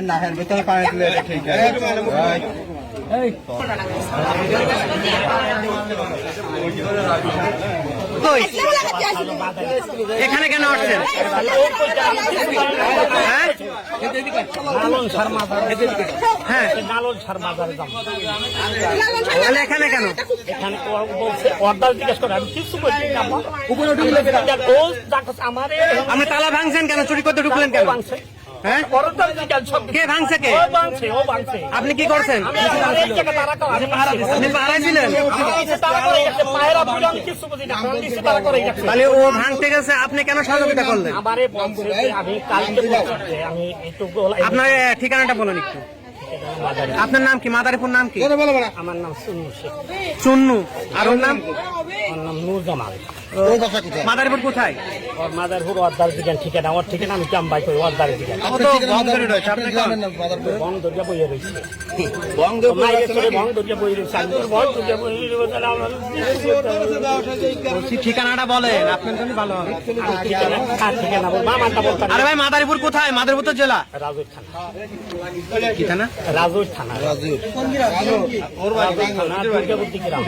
নাহের ভিতরে পানি তুলে ঠিক আছে। এখানে কেন আসছেন? হ্যাঁ, এখানে কেন? আপনি তালা ভাঙছেন কেন? চুরি করতে ঢুকলেন কেন? হ্যাঁ, কে ভাঙছে? কে? আপনি কি করছেন? আপনি পাহারায় ছিলেন? তাহলে ও ভাঙতে গেছে, আপনি কেন সহযোগিতা করলেন? আপনার ঠিকানাটা বলেন একটু। আপনার নাম কি? মাদারীপুর নাম কি? আমার নাম চুন্নু শেখ। চুন্নু। আর ওর নাম? ওর নাম নূরজামাল। মাদারীপুর কোথায়? ওর মাদারীপুর ওয়ার্দার দিকেন ঠিকানা। ওর ঠিকানা আমি কাম বাই করি ওয়ার্দার দিকেন। বং দরিয়া বইয়ে রয়েছে। বং দরিয়া বইয়ে রয়েছে। ঠিকানাটা বলেন, আপনার জন্য ভালো হবে। ঠিকানা বলবো আমারটা বলতে। আরে ভাই, মাদারীপুর কোথায়? মাদারীপুর তো জেলা। রাজুর থানা। কি থানা? রাজুর থানা। থানা দুর্গাবতী গ্রাম।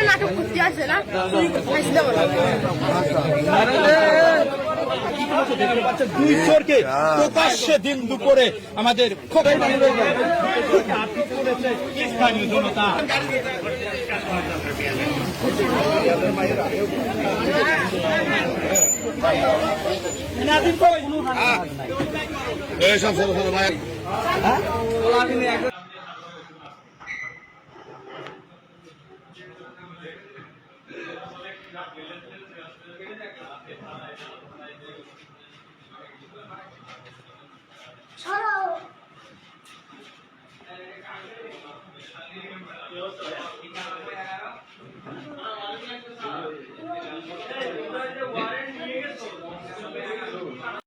নাটক করতে আসে না দুই চোরকে প্রকাশ্যে দিন দুপুরে আমাদের স্থানীয় জনতা এইসব ছোট ছোট ভাই ছাড়াও